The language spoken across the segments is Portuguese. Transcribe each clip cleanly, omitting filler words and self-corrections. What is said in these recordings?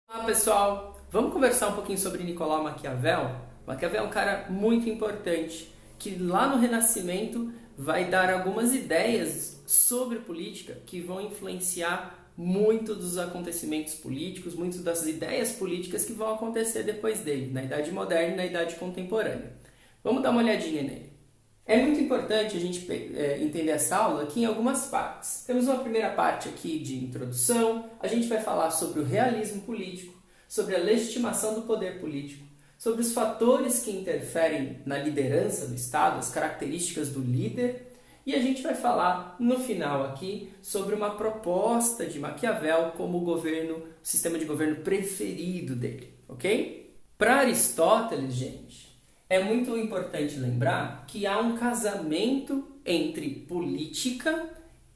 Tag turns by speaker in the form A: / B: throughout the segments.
A: Olá pessoal, vamos conversar um pouquinho sobre Nicolau Maquiavel? Maquiavel é um cara muito importante que lá no Renascimento vai dar algumas ideias sobre política que vão influenciar muito dos acontecimentos políticos, muitas das ideias políticas que vão acontecer depois dele, na Idade Moderna e na Idade Contemporânea. Vamos dar uma olhadinha nele. É muito importante a gente entender essa aula aqui em algumas partes. Temos uma primeira parte aqui de introdução, a gente vai falar sobre o realismo político, sobre a legitimação do poder político, sobre os fatores que interferem na liderança do Estado, as características do líder, e a gente vai falar no final aqui sobre uma proposta de Maquiavel como o sistema de governo preferido dele, ok? Para Aristóteles, gente, é muito importante lembrar que há um casamento entre política,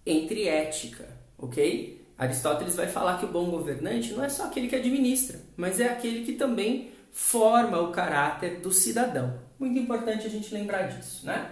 A: entre ética, ok? Aristóteles vai falar que o bom governante não é só aquele que administra, mas é aquele que também forma o caráter do cidadão. Muito importante a gente lembrar disso, né?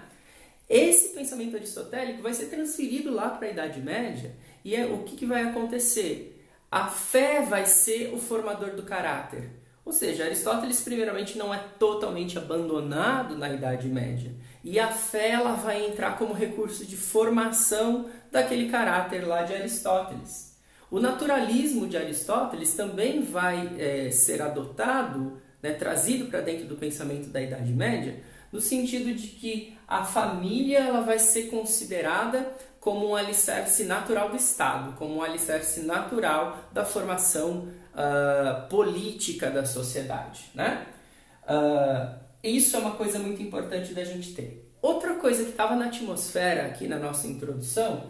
A: Esse pensamento aristotélico vai ser transferido lá para a Idade Média e o que vai acontecer? A fé vai ser o formador do caráter. Ou seja, Aristóteles primeiramente não é totalmente abandonado na Idade Média. E a fé ela vai entrar como recurso de formação daquele caráter lá de Aristóteles. O naturalismo de Aristóteles também vai ser adotado, né, trazido para dentro do pensamento da Idade Média, no sentido de que a família ela vai ser considerada como um alicerce natural do Estado, como um alicerce natural da formação política da sociedade, né? Isso é uma coisa muito importante da gente ter. Outra coisa que estava na atmosfera aqui na nossa introdução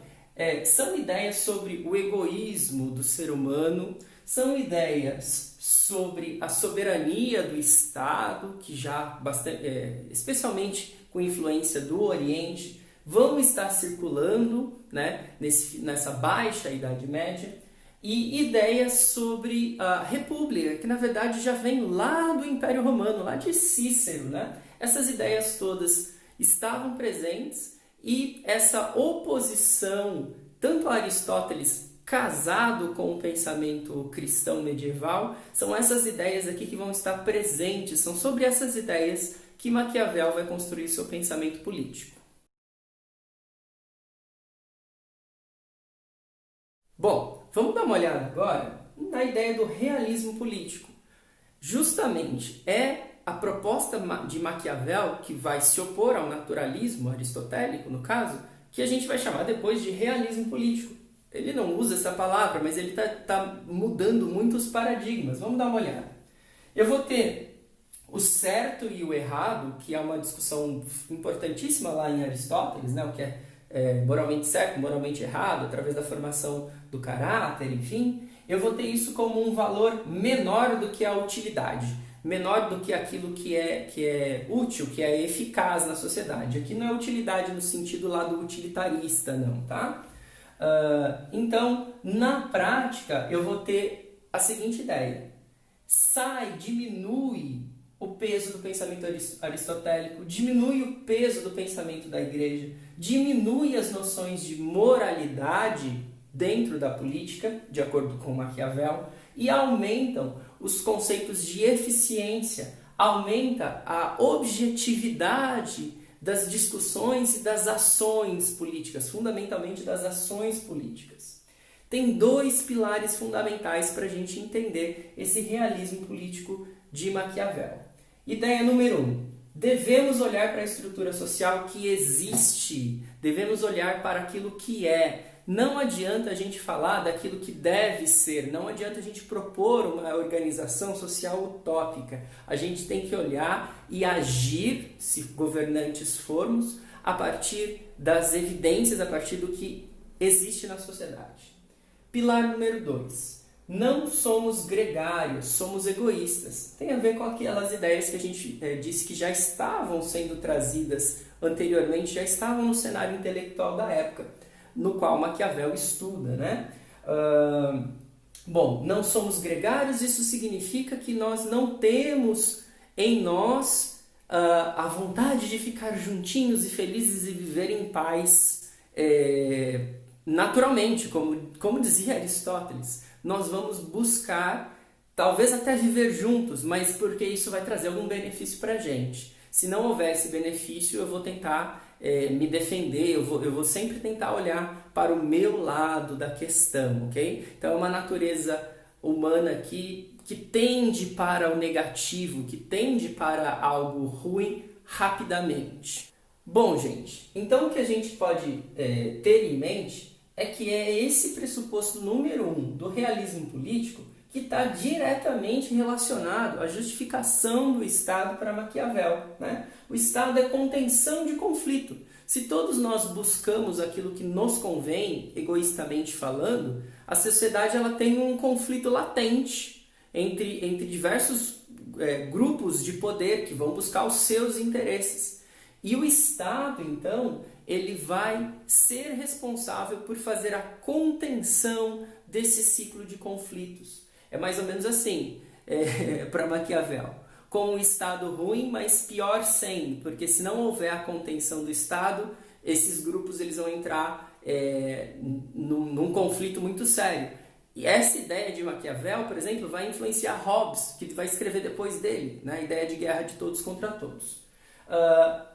A: são ideias sobre o egoísmo do ser humano, são ideias sobre a soberania do Estado, que já especialmente com influência do Oriente, vão estar circulando, né, nessa baixa Idade Média, e ideias sobre a República, que na verdade já vem lá do Império Romano, lá de Cícero, né? Essas ideias todas estavam presentes e essa oposição, tanto a Aristóteles casado com o pensamento cristão medieval, são essas ideias aqui que vão estar presentes, são sobre essas ideias que Maquiavel vai construir seu pensamento político. Bom, vamos dar uma olhada agora na ideia do realismo político. Justamente é a proposta de Maquiavel que vai se opor ao naturalismo aristotélico, no caso, que a gente vai chamar depois de realismo político. Ele não usa essa palavra, mas ele está mudando muitos paradigmas. Vamos dar uma olhada. Eu vou ter o certo e o errado, que é uma discussão importantíssima lá em Aristóteles, né? O que é moralmente certo, moralmente errado, através da formação do caráter, enfim. Eu vou ter isso como um valor menor do que a utilidade, menor do que aquilo que é útil, que é eficaz na sociedade. Aqui não é utilidade no sentido lá do utilitarista, não, tá? Então, na prática, eu vou ter a seguinte ideia. Diminui o peso do pensamento aristotélico, diminui o peso do pensamento da igreja, diminui as noções de moralidade dentro da política, de acordo com Maquiavel, e aumentam os conceitos de eficiência, aumenta a objetividade das discussões e das ações políticas, fundamentalmente das ações políticas. Tem dois pilares fundamentais para a gente entender esse realismo político de Maquiavel. Ideia número 1. Devemos olhar para a estrutura social que existe, devemos olhar para aquilo que é. Não adianta a gente falar daquilo que deve ser, não adianta a gente propor uma organização social utópica. A gente tem que olhar e agir, se governantes formos, a partir das evidências, a partir do que existe na sociedade. Pilar número 2. Não somos gregários, somos egoístas. Tem a ver com aquelas ideias que a gente disse que já estavam sendo trazidas anteriormente, já estavam no cenário intelectual da época, no qual Maquiavel estuda, né? Bom, não somos gregários, isso significa que nós não temos em nós a vontade de ficar juntinhos e felizes e viver em paz naturalmente, como dizia Aristóteles. Nós vamos buscar talvez até viver juntos, mas porque isso vai trazer algum benefício para a gente. Se não houver esse benefício, eu vou tentar me defender, eu vou sempre tentar olhar para o meu lado da questão, ok? Então é uma natureza humana que tende para o negativo, que tende para algo ruim rapidamente. Bom, gente, então o que a gente pode ter em mente é que é esse pressuposto número 1 do realismo político que está diretamente relacionado à justificação do Estado para Maquiavel, né? O Estado é contenção de conflito. Se todos nós buscamos aquilo que nos convém, egoístamente falando, a sociedade ela tem um conflito latente entre diversos grupos de poder que vão buscar os seus interesses. E o Estado, então, ele vai ser responsável por fazer a contenção desse ciclo de conflitos. É mais ou menos assim, para Maquiavel. Com um Estado ruim, mas pior sem, porque se não houver a contenção do Estado, esses grupos eles vão entrar num conflito muito sério. E essa ideia de Maquiavel, por exemplo, vai influenciar Hobbes, que vai escrever depois dele, né? A ideia de guerra de todos contra todos.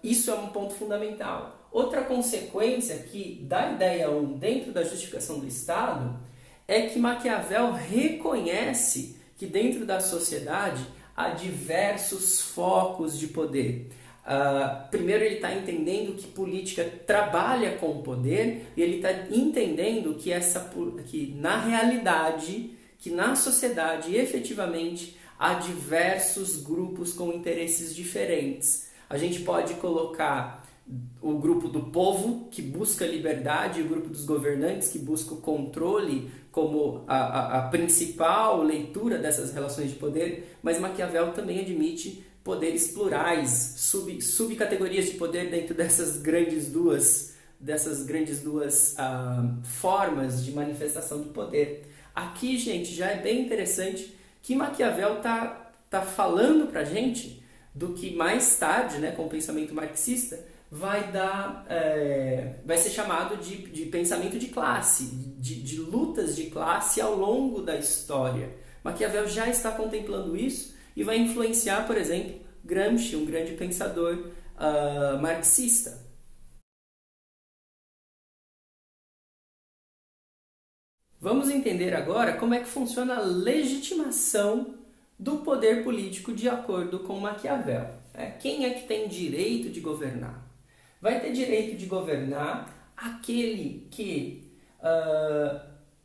A: Isso é um ponto fundamental. Outra consequência que da ideia 1 dentro da justificação do Estado é que Maquiavel reconhece que dentro da sociedade há diversos focos de poder. Primeiro ele está entendendo que política trabalha com o poder e ele está entendendo que na realidade, que na sociedade efetivamente há diversos grupos com interesses diferentes. A gente pode colocar o grupo do povo, que busca liberdade, e o grupo dos governantes, que busca o controle, como a principal leitura dessas relações de poder, mas Maquiavel também admite poderes plurais, subcategorias de poder dentro dessas grandes duas formas de manifestação do poder. Aqui, gente, já é bem interessante que Maquiavel tá falando pra gente do que mais tarde, né, com o pensamento marxista, vai ser chamado de pensamento de classe, de lutas de classe ao longo da história. Maquiavel já está contemplando isso e vai influenciar, por exemplo, Gramsci, um grande pensador marxista. Vamos entender agora como é que funciona a legitimação do poder político de acordo com Maquiavel. Quem é que tem direito de governar? Vai ter direito de governar aquele que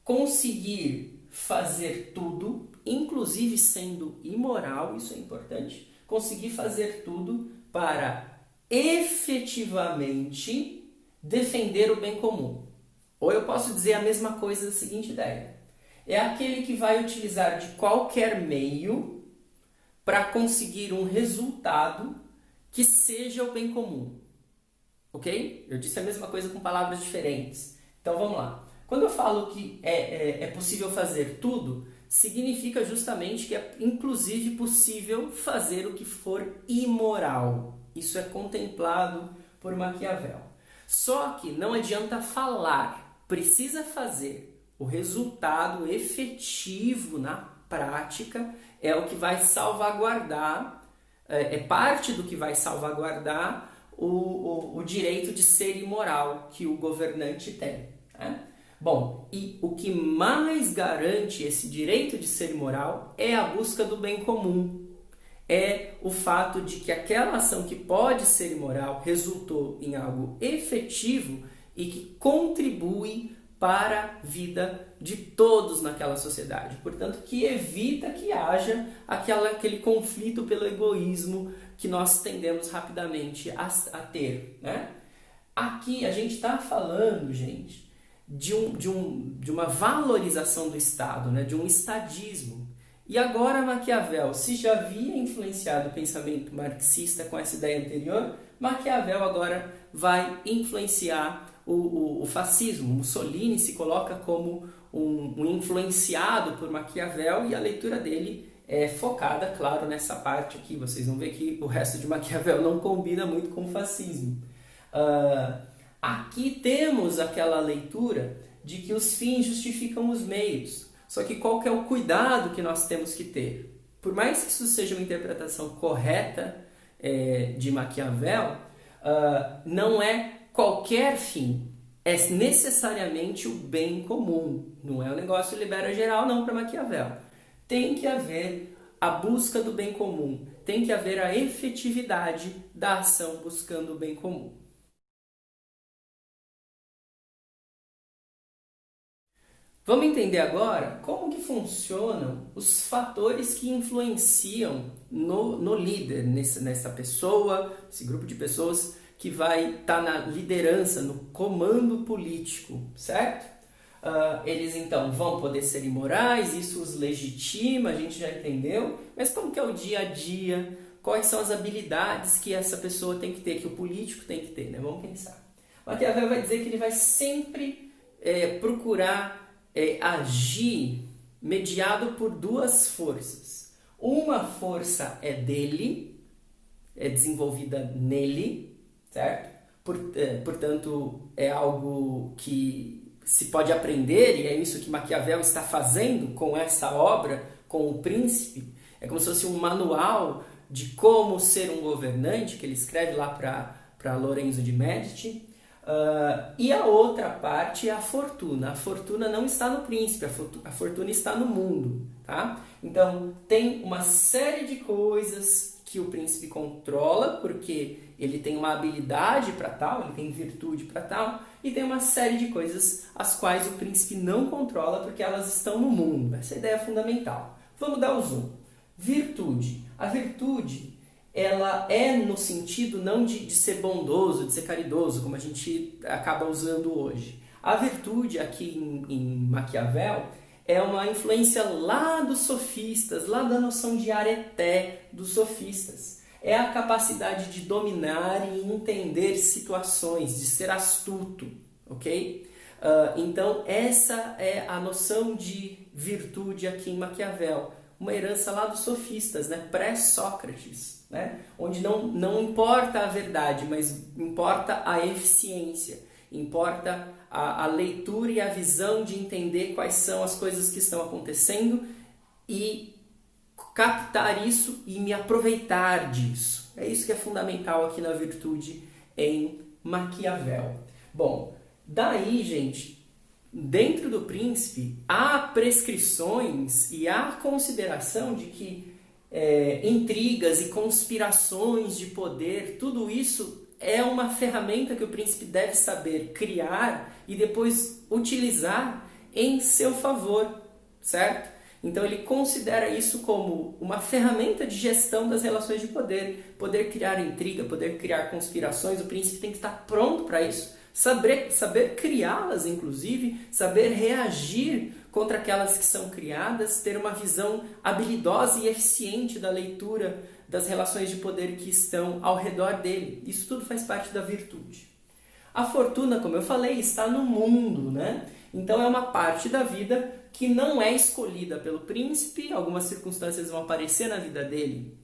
A: conseguir fazer tudo, inclusive sendo imoral, isso é importante, conseguir fazer tudo para efetivamente defender o bem comum. Ou eu posso dizer a mesma coisa da seguinte ideia. É aquele que vai utilizar de qualquer meio para conseguir um resultado que seja o bem comum. Ok? Eu disse a mesma coisa com palavras diferentes. Então vamos lá. Quando eu falo que é possível fazer tudo, significa justamente que é inclusive possível fazer o que for imoral. Isso é contemplado por Maquiavel. Só que não adianta falar, precisa fazer. O resultado efetivo na prática é o que vai salvaguardar, é parte do que vai salvaguardar o direito de ser imoral que o governante tem. Né? Bom, e o que mais garante esse direito de ser imoral é a busca do bem comum. É o fato de que aquela ação que pode ser imoral resultou em algo efetivo e que contribui para a vida de todos naquela sociedade. Portanto, que evita que haja aquele conflito pelo egoísmo que nós tendemos rapidamente a ter. Né? Aqui a gente está falando, gente, de uma valorização do Estado, né? De um estadismo. E agora Maquiavel, se já havia influenciado o pensamento marxista com essa ideia anterior, Maquiavel agora vai influenciar o fascismo. Mussolini se coloca como um influenciado por Maquiavel e a leitura dele é focada, claro, nessa parte aqui. Vocês vão ver que o resto de Maquiavel não combina muito com o fascismo. Aqui temos aquela leitura de que os fins justificam os meios. Só que qual que é o cuidado que nós temos que ter? Por mais que isso seja uma interpretação correta de Maquiavel, não é qualquer fim, é necessariamente o bem comum. Não é um negócio libera geral não para Maquiavel. Tem que haver a busca do bem comum, tem que haver a efetividade da ação buscando o bem comum. Vamos entender agora como que funcionam os fatores que influenciam no líder, nessa pessoa, esse grupo de pessoas que vai estar na liderança, no comando político, certo? Eles então vão poder ser imorais, isso os legitima, a gente já entendeu, mas como que é o dia a dia? Quais são as habilidades que essa pessoa tem que ter, que o político tem que ter, né? Vamos pensar. Maquiavel vai dizer que ele vai sempre procurar agir mediado por duas forças. Uma força é dele, é desenvolvida nele, certo? Portanto, é algo que se pode aprender, e é isso que Maquiavel está fazendo com essa obra, com o Príncipe. É como se fosse um manual de como ser um governante, que ele escreve lá para Lorenzo de Medici. E a outra parte é a fortuna. A fortuna não está no príncipe, a fortuna está no mundo. Tá? Então, tem uma série de coisas que o príncipe controla, porque ele tem uma habilidade para tal, ele tem virtude para tal, e tem uma série de coisas as quais o príncipe não controla, porque elas estão no mundo. Essa é a ideia fundamental. Vamos dar o zoom. Virtude. A virtude, ela é no sentido não de ser bondoso, de ser caridoso, como a gente acaba usando hoje. A virtude aqui em Maquiavel é uma influência lá dos sofistas, lá da noção de areté dos sofistas. É a capacidade de dominar e entender situações, de ser astuto, ok? Então essa é a noção de virtude aqui em Maquiavel. Uma herança lá dos sofistas, né? Pré-Sócrates, né? Onde não importa a verdade, mas importa a eficiência, importa a leitura e a visão de entender quais são as coisas que estão acontecendo e captar isso e me aproveitar disso. É isso que é fundamental aqui na virtude em Maquiavel. Bom, daí, gente, dentro do príncipe há prescrições e há consideração de que intrigas e conspirações de poder, tudo isso é uma ferramenta que o príncipe deve saber criar e depois utilizar em seu favor, certo? Então ele considera isso como uma ferramenta de gestão das relações de poder, poder criar intriga, poder criar conspirações, o príncipe tem que estar pronto para isso, saber criá-las inclusive, saber reagir contra aquelas que são criadas, ter uma visão habilidosa e eficiente da leitura das relações de poder que estão ao redor dele. Isso tudo faz parte da virtude. A fortuna, como eu falei, está no mundo, né? Então é uma parte da vida que não é escolhida pelo príncipe, algumas circunstâncias vão aparecer na vida dele,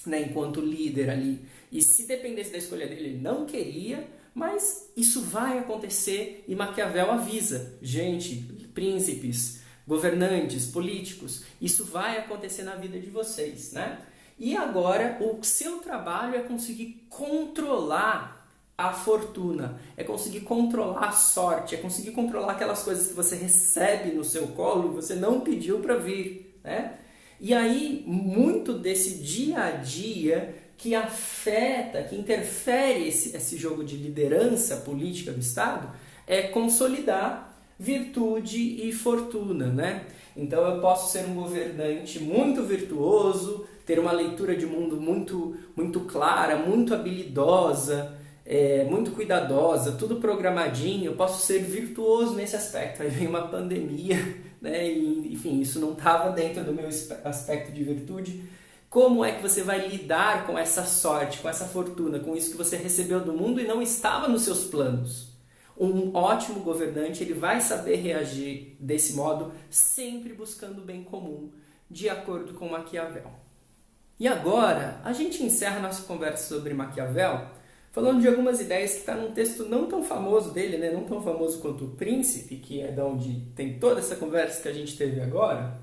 A: né, enquanto líder ali, e se dependesse da escolha dele, ele não queria, mas isso vai acontecer e Maquiavel avisa, gente, príncipes, governantes, políticos, isso vai acontecer na vida de vocês, né? E agora o seu trabalho é conseguir controlar a fortuna, é conseguir controlar a sorte, é conseguir controlar aquelas coisas que você recebe no seu colo e você não pediu para vir, né? E aí, muito desse dia a dia que afeta, que interfere esse jogo de liderança política do Estado, é consolidar virtude e fortuna, né? Então eu posso ser um governante muito virtuoso, ter uma leitura de mundo muito clara, muito habilidosa, muito cuidadosa, tudo programadinho, eu posso ser virtuoso nesse aspecto. Aí vem uma pandemia, né? E, enfim, isso não estava dentro do meu aspecto de virtude. Como é que você vai lidar com essa sorte, com essa fortuna, com isso que você recebeu do mundo e não estava nos seus planos? Um ótimo governante, ele vai saber reagir desse modo, sempre buscando o bem comum, de acordo com Maquiavel. E agora, a gente encerra nossa conversa sobre Maquiavel falando de algumas ideias que está num texto não tão famoso dele, né? Não tão famoso quanto O Príncipe, que é de onde tem toda essa conversa que a gente teve agora,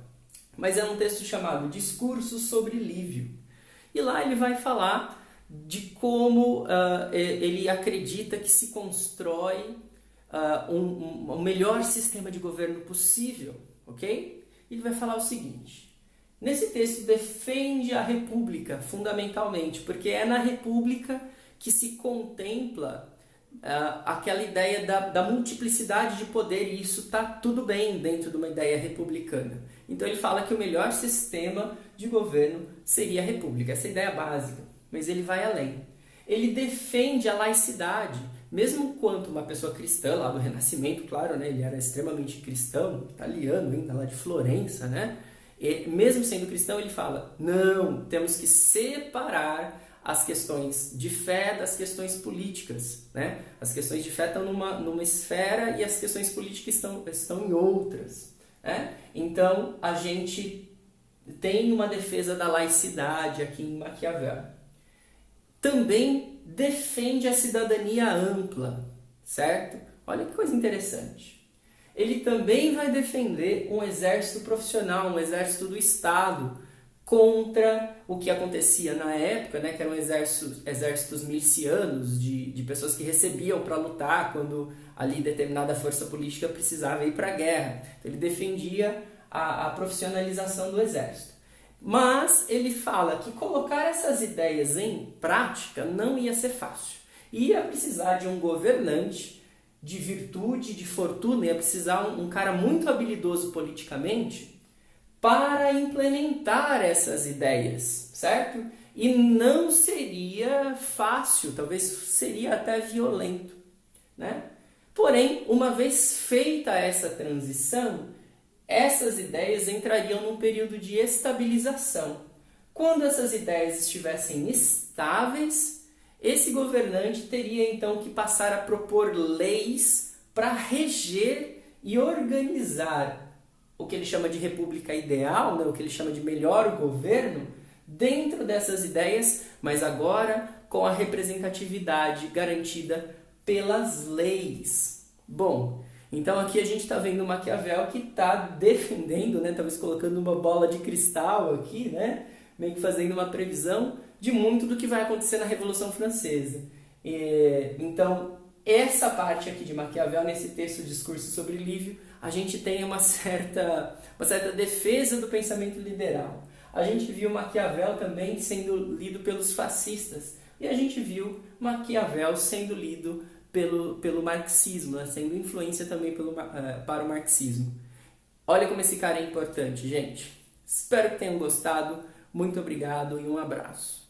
A: mas é um texto chamado Discursos sobre Lívio. E lá ele vai falar de como ele acredita que se constrói um melhor sistema de governo possível, ok? Ele vai falar o seguinte: nesse texto defende a república fundamentalmente, porque é na república que se contempla aquela ideia da multiplicidade de poder, e isso está tudo bem dentro de uma ideia republicana. Então ele fala que o melhor sistema de governo seria a república, essa é a ideia básica, mas ele vai além. Ele defende a laicidade, mesmo quanto uma pessoa cristã lá do Renascimento, claro, né, ele era extremamente cristão, italiano ainda, lá de Florença, né? E mesmo sendo cristão, ele fala, não, temos que separar as questões de fé das questões políticas, né? As questões de fé estão numa esfera e as questões políticas estão em outras, né? Então, a gente tem uma defesa da laicidade aqui em Maquiavel. Também defende a cidadania ampla, certo? Olha que coisa interessante. Ele também vai defender um exército profissional, um exército do Estado, contra o que acontecia na época, né, que eram exércitos milicianos de pessoas que recebiam para lutar quando ali determinada força política precisava ir para a guerra. Então, ele defendia a profissionalização do exército. Mas ele fala que colocar essas ideias em prática não ia ser fácil. Ia precisar de um governante de virtude, de fortuna, ia precisar um cara muito habilidoso politicamente para implementar essas ideias, certo? E não seria fácil, talvez seria até violento, né? Porém, uma vez feita essa transição, essas ideias entrariam num período de estabilização. Quando essas ideias estivessem estáveis, esse governante teria então que passar a propor leis para reger e organizar o que ele chama de república ideal, né? O que ele chama de melhor governo, dentro dessas ideias, mas agora com a representatividade garantida pelas leis. Bom, então aqui a gente está vendo Maquiavel que está defendendo, né? Talvez colocando uma bola de cristal aqui, né? Meio que fazendo uma previsão de muito do que vai acontecer na Revolução Francesa. Então, essa parte aqui de Maquiavel, nesse texto Discurso sobre Lívio, a gente tem uma certa defesa do pensamento liberal. A gente viu Maquiavel também sendo lido pelos fascistas. E a gente viu Maquiavel sendo lido pelo marxismo, né? Sendo influência também para o marxismo. Olha como esse cara é importante, gente. Espero que tenham gostado. Muito obrigado e um abraço.